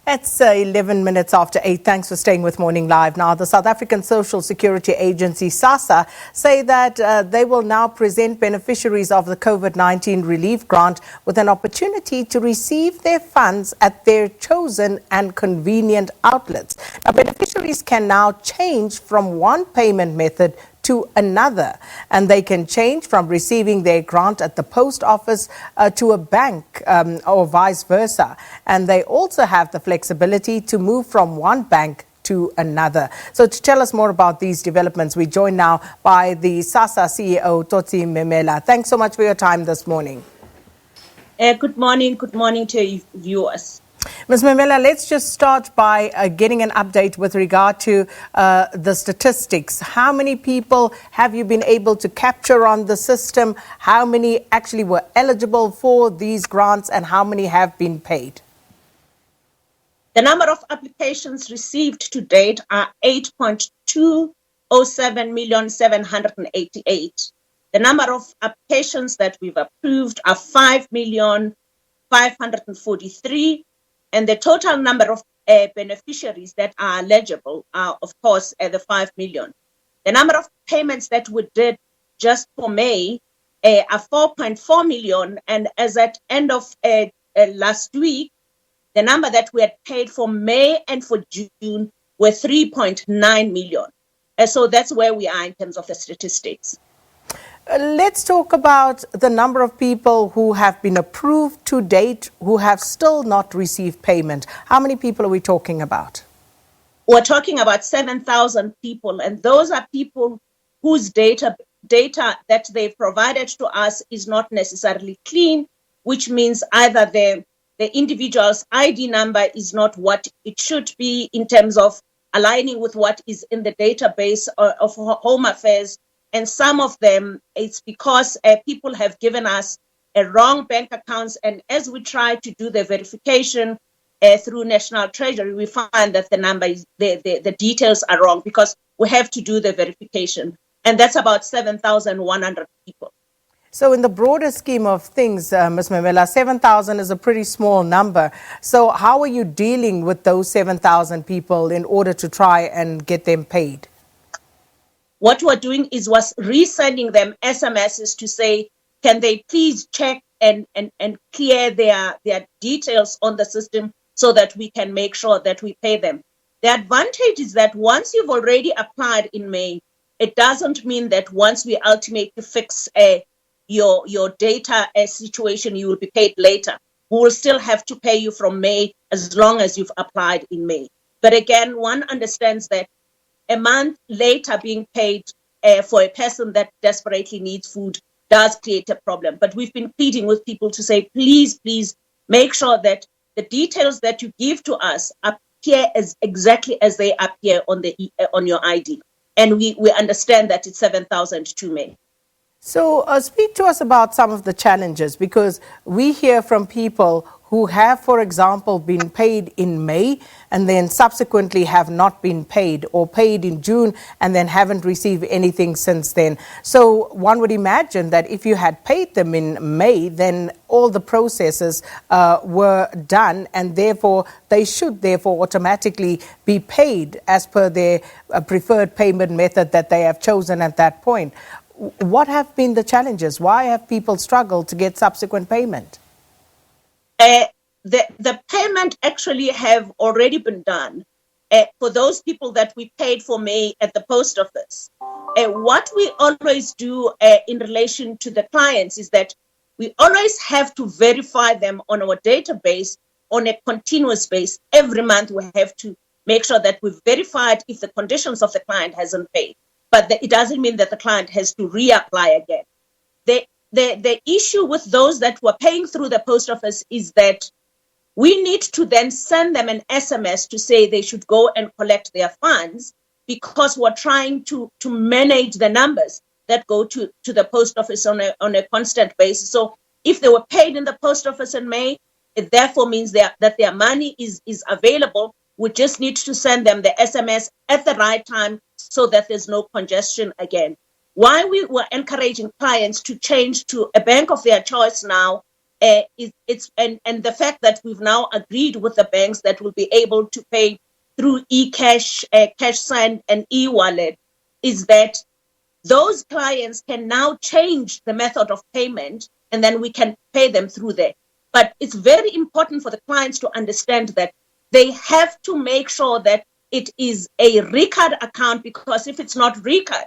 It's 11 minutes after 8. Thanks for staying with Morning Live. Now, the South African Social Security Agency, SASSA, say that they will now present beneficiaries of the COVID-19 relief grant with an opportunity to receive their funds at their chosen and convenient outlets. Now, beneficiaries can now change from one payment method to another, and they can change from receiving their grant at the post office to a bank or vice versa. And they also have the flexibility to move from one bank to another. So to tell us more about these developments, we join now by the SASSA CEO, Totsie Memela. Thanks so much for your time this morning. Good morning to viewers. Ms. Memela, let's just start by getting an update with regard to the statistics. How many people have you been able to capture on the system? How many actually were eligible for these grants, and how many have been paid? The number of applications received to date are 8.207,788,000. The number of applications that we've approved are 5,543,000. And the total number of beneficiaries that are eligible are, of course, the 5 million. The number of payments that we did just for May are 4.4 million. And as at end of last week, the number that we had paid for May and for June were 3.9 million. So that's where we are in terms of the statistics. Let's talk about the number of people who have been approved to date who have still not received payment. How many people are we talking about? We're talking about 7,000 people, and those are people whose data that they provided to us is not necessarily clean, which means either the individual's ID number is not what it should be in terms of aligning with what is in the database of Home Affairs. And some of them, it's because people have given us a wrong bank accounts. And as we try to do the verification through National Treasury, we find that the number is the details are wrong because we have to do the verification. And that's about 7,100 people. So in the broader scheme of things, Ms. Memela, 7,000 is a pretty small number. So how are you dealing with those 7,000 people in order to try and get them paid? What we're doing is was resending them SMSs to say, can they please check and clear their details on the system so that we can make sure that we pay them. The advantage is that once you've already applied in May, it doesn't mean that once we ultimately fix your data situation, you will be paid later. We will still have to pay you from May as long as you've applied in May. But again, one understands that a month later being paid for a person that desperately needs food does create a problem. But we've been pleading with people to say, please make sure that the details that you give to us appear as exactly as they appear on your ID. And we understand that it's 7,000 to May. So speak to us about some of the challenges, because we hear from people who have, for example, been paid in May and then subsequently have not been paid, or paid in June and then haven't received anything since then. So one would imagine that if you had paid them in May, then all the processes were done, and therefore they should automatically be paid as per their preferred payment method that they have chosen at that point. What have been the challenges? Why have people struggled to get subsequent payment? The payment actually have already been done for those people that we paid for May at the post office. What we always do in relation to the clients is that we always have to verify them on our database on a continuous basis. Every month we have to make sure that we've verified if the conditions of the client hasn't paid. But it doesn't mean that the client has to reapply again. The issue with those that were paying through the post office is that we need to then send them an SMS to say they should go and collect their funds, because we're trying to manage the numbers that go to the post office on a constant basis. So if they were paid in the post office in May, it therefore means that their money is available. We just need to send them the SMS at the right time so that there's no congestion again. Why we were encouraging clients to change to a bank of their choice now and the fact that we've now agreed with the banks that will be able to pay through eCash, cash send, and e-wallet, is that those clients can now change the method of payment, and then we can pay them through there. But it's very important for the clients to understand that they have to make sure that it is a recard account, because if it's not recard,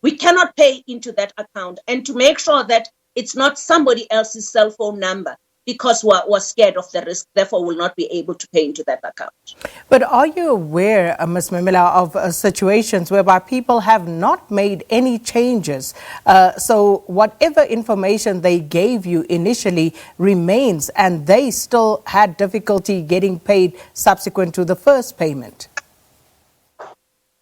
we cannot pay into that account, and to make sure that it's not somebody else's cell phone number, because we're scared of the risk, therefore will not be able to pay into that account. But are you aware, Ms. Memela, of situations whereby people have not made any changes? So whatever information they gave you initially remains, and they still had difficulty getting paid subsequent to the first payment?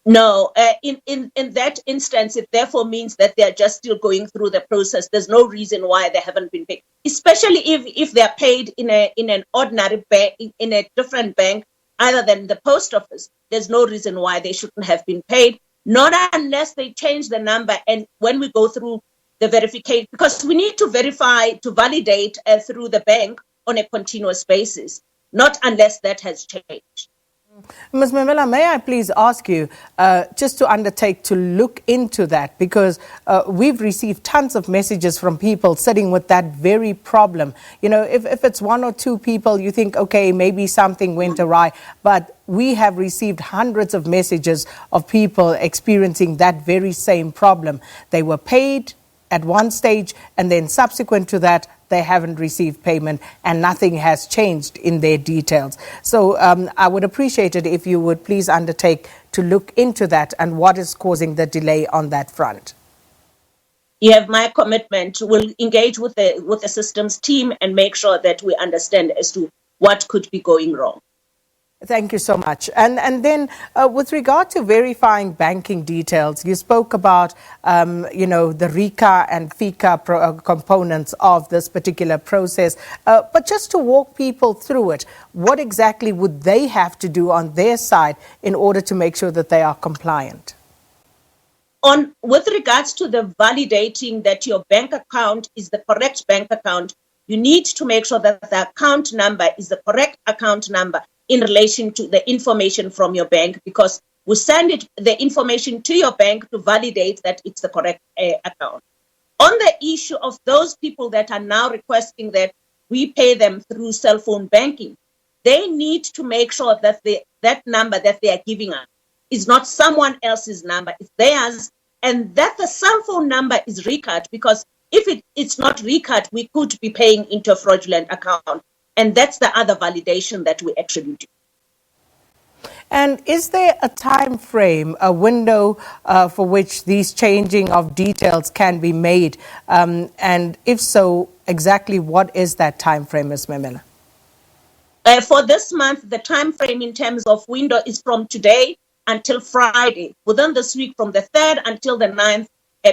No, in that instance, it therefore means that they are just still going through the process. There's no reason why they haven't been paid, especially if they are paid in an ordinary bank, in a different bank other than the post office. There's no reason why they shouldn't have been paid, not unless they change the number. And when we go through the verification, because we need to verify, to validate through the bank on a continuous basis, not unless that has changed. Ms. Memela, may I please ask you just to undertake to look into that, because we've received tons of messages from people sitting with that very problem. You know, if it's one or two people, you think, okay, maybe something went awry, but we have received hundreds of messages of people experiencing that very same problem. They were paid at one stage, and then subsequent to that, they haven't received payment, and nothing has changed in their details. So I would appreciate it if you would please undertake to look into that and what is causing the delay on that front. You have my commitment. We'll engage with the systems team and make sure that we understand as to what could be going wrong. Thank you so much. And then with regard to verifying banking details, you spoke about, the RICA and FICA components of this particular process. But just to walk people through it, what exactly would they have to do on their side in order to make sure that they are compliant? With regards to the validating that your bank account is the correct bank account, you need to make sure that the account number is the correct account number in relation to the information from your bank, because we send the information to your bank to validate that it's the correct account. On the issue of those people that are now requesting that we pay them through cell phone banking, they need to make sure that that number that they are giving us is not someone else's number, it's theirs, and that the cell phone number is recard, because if it's not recard, we could be paying into a fraudulent account. And that's the other validation that we actually do. And is there a time frame, a window for which these changing of details can be made? And if so, exactly what is that time frame, Ms. Memela? For this month, the time frame in terms of window is from today until Friday. Within this week, from the 3rd until the 9th,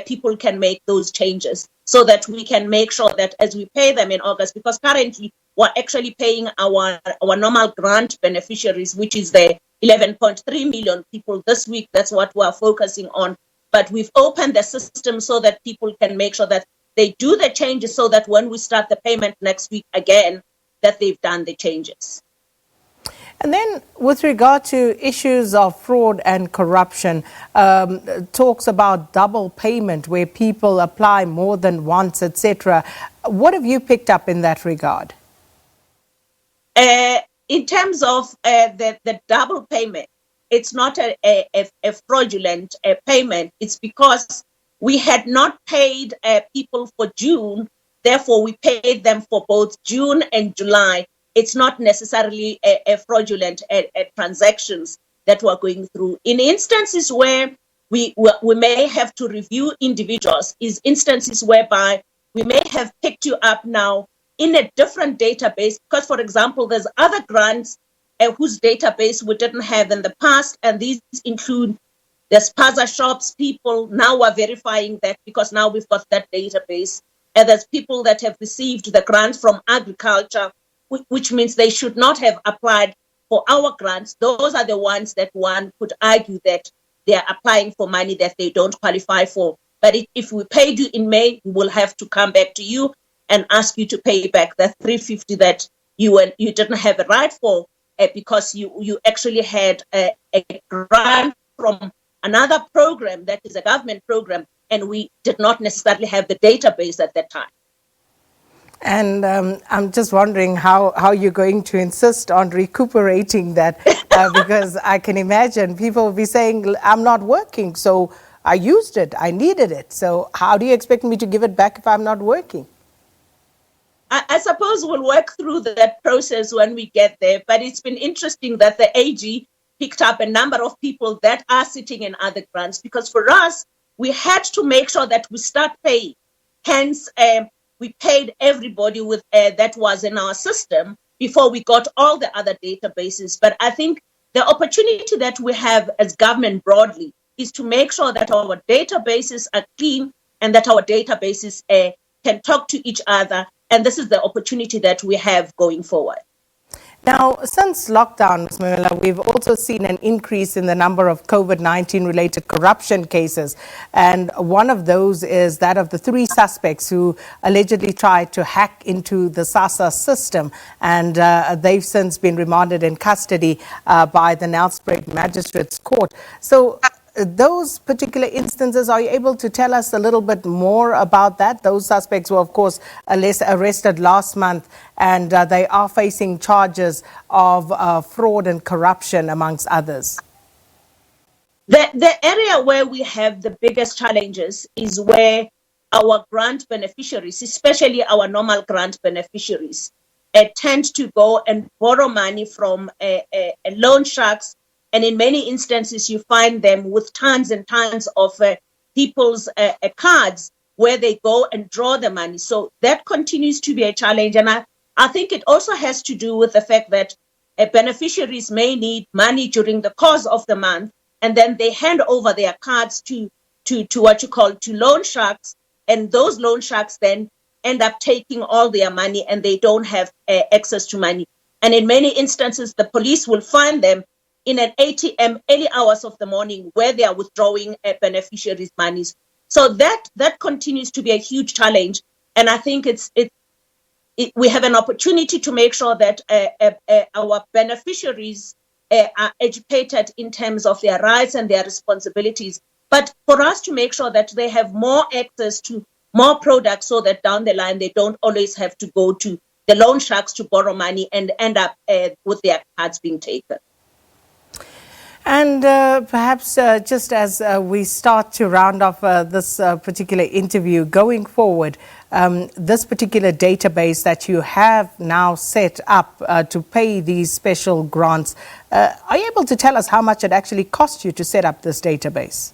people can make those changes so that we can make sure that as we pay them in August, because currently we're actually paying our normal grant beneficiaries, which is the 11.3 million people this week. That's what we're focusing on. But we've opened the system so that people can make sure that they do the changes, so that when we start the payment next week again, that they've done the changes. And then with regard to issues of fraud and corruption, talks about double payment where people apply more than once, etc. What have you picked up in that regard? In terms of the double payment, it's not a fraudulent payment. It's because we had not paid people for June. Therefore, we paid them for both June and July. It's not necessarily a fraudulent transactions that we're going through. In instances where we may have to review individuals, is instances whereby we may have picked you up now in a different database, because, for example, there's other grants whose database we didn't have in the past, and these include the SASSA shops people. Now we're verifying that because now we've got that database. And there's people that have received the grants from agriculture, which means they should not have applied for our grants. Those are the ones that one could argue that they are applying for money that they don't qualify for. But if we paid you in May, we will have to come back to you and ask you to pay back that 350 that you didn't have a right for because you actually had a grant from another program that is a government program, and we did not necessarily have the database at that time. And I'm just wondering how you're going to insist on recuperating that, because I can imagine people will be saying, I'm not working, so I used it, I needed it. So how do you expect me to give it back if I'm not working? I suppose we'll work through that process when we get there, but it's been interesting that the AG picked up a number of people that are sitting in other grants, because for us, we had to make sure that we start paying. Hence, we paid everybody with that was in our system before we got all the other databases. But I think the opportunity that we have as government broadly is to make sure that our databases are clean and that our databases can talk to each other. And this is the opportunity that we have going forward. Now, since lockdown, Ms. Memela, we've also seen an increase in the number of COVID-19 related corruption cases. And one of those is that of the 3 suspects who allegedly tried to hack into the SASSA system. And they've since been remanded in custody by the Nelspruit Magistrates Court. So those particular instances, are you able to tell us a little bit more about that? Those suspects were, of course, arrested last month, and they are facing charges of fraud and corruption, amongst others. The area where we have the biggest challenges is where our grant beneficiaries, especially our normal grant beneficiaries, tend to go and borrow money from loan sharks. And in many instances, you find them with tons and tons of people's cards where they go and draw the money. So that continues to be a challenge. And I think it also has to do with the fact that beneficiaries may need money during the course of the month, and then they hand over their cards to what you call to loan sharks. And those loan sharks then end up taking all their money, and they don't have access to money. And in many instances, the police will find them in an ATM early hours of the morning where they are withdrawing beneficiaries' monies. So that continues to be a huge challenge. And I think we have an opportunity to make sure that our beneficiaries are educated in terms of their rights and their responsibilities. But for us to make sure that they have more access to more products so that down the line they don't always have to go to the loan sharks to borrow money and end up with their cards being taken. And perhaps just as we start to round off this particular interview, going forward, this particular database that you have now set up to pay these special grants, are you able to tell us how much it actually cost you to set up this database?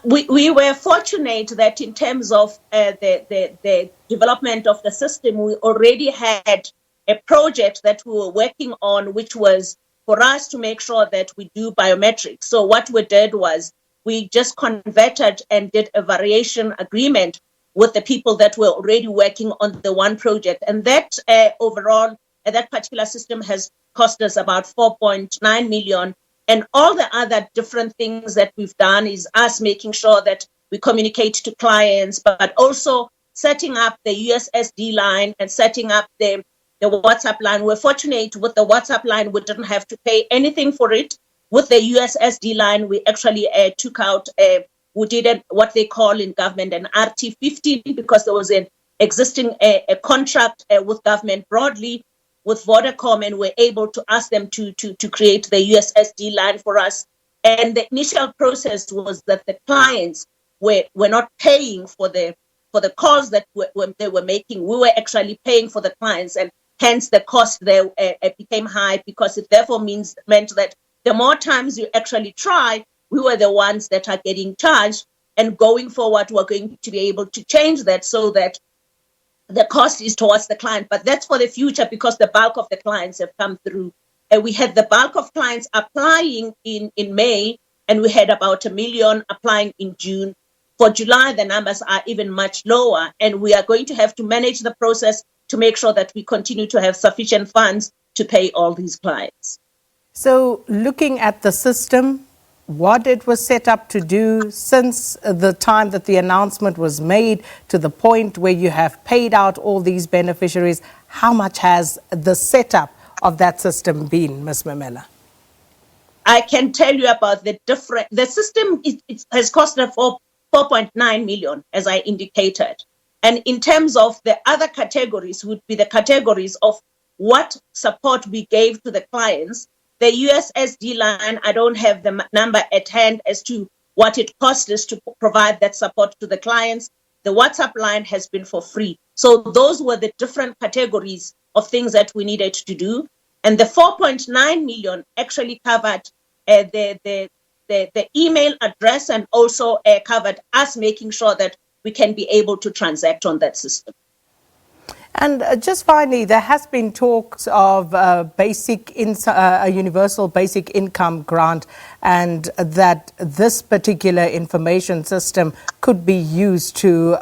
We were fortunate that in terms of the development of the system, we already had a project that we were working on, which was for us to make sure that we do biometrics. So what we did was we just converted and did a variation agreement with the people that were already working on the one project. And that overall, that particular system has cost us about 4.9 million. And all the other different things that we've done is us making sure that we communicate to clients, but also setting up the USSD line and setting up the WhatsApp line. We're fortunate with the WhatsApp line, we didn't have to pay anything for it. With the USSD line, we actually took out, we did what they call in government an RT15, because there was an existing a contract with government broadly with Vodacom, and we're able to ask them to create the USSD line for us. And the initial process was that the clients were not paying for the calls that they were making. We were actually paying for the clients, and hence the cost there became high, because it therefore meant that the more times you actually try, we were the ones that are getting charged. And going forward, we're going to be able to change that so that the cost is towards the client. But that's for the future, because the bulk of the clients have come through. And we had the bulk of clients applying in May, and we had about 1 million applying in June. For July, the numbers are even much lower, and we are going to have to manage the process to make sure that we continue to have sufficient funds to pay all these clients. So looking at the system, what it was set up to do since the time that the announcement was made to the point where you have paid out all these beneficiaries? How much has the setup of that system been, Ms. Memela? I can tell you about the system it has cost us 4.9 million, as I indicated. And in terms of the other categories, would be the categories of what support we gave to the clients. The USSD line, I don't have the number at hand as to what it cost us to provide that support to the clients. The WhatsApp line has been for free. So those were the different categories of things that we needed to do. And the 4.9 million actually covered the email address and also covered us making sure that we can be able to transact on that system. And just finally, there has been talks of a universal basic income grant, and that this particular information system could be used to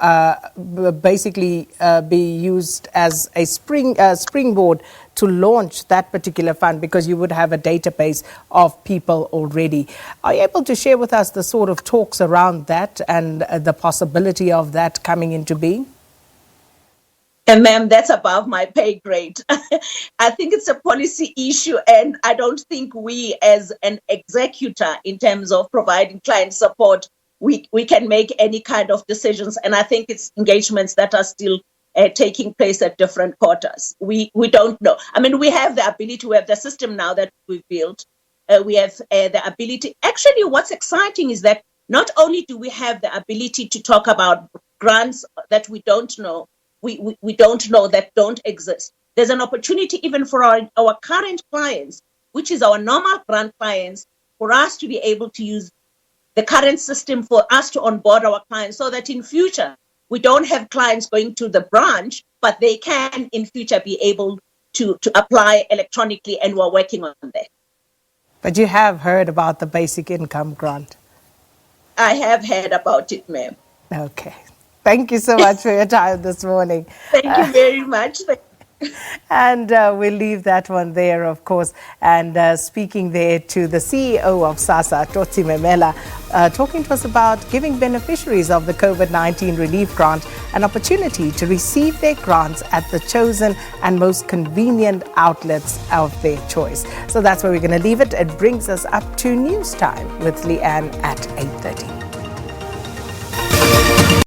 be used as a springboard to launch that particular fund, because you would have a database of people already. Are you able to share with us the sort of talks around that and the possibility of that coming into being? And ma'am, that's above my pay grade. I think it's a policy issue, and I don't think we as an executor in terms of providing client support, we can make any kind of decisions. And I think it's engagements that are still taking place at different quarters. We don't know. I mean, we have the ability, we have the system now that we've built. We have the ability. Actually, what's exciting is that not only do we have the ability to talk about grants that we don't know, we don't know, that don't exist. There's an opportunity even for our current clients, which is our normal grant clients, for us to be able to use the current system for us to onboard our clients, so that in future, we don't have clients going to the branch, but they can in future be able to apply electronically, and we're working on that. But you have heard about the basic income grant? I have heard about it, ma'am. Okay. Thank you so much for your time this morning. Thank you very much. And we'll leave that one there, of course. And speaking there to the CEO of SASSA, Totsie Memela, talking to us about giving beneficiaries of the COVID-19 relief grant an opportunity to receive their grants at the chosen and most convenient outlets of their choice. So that's where we're going to leave it. It brings us up to news time with Leanne at 8:30.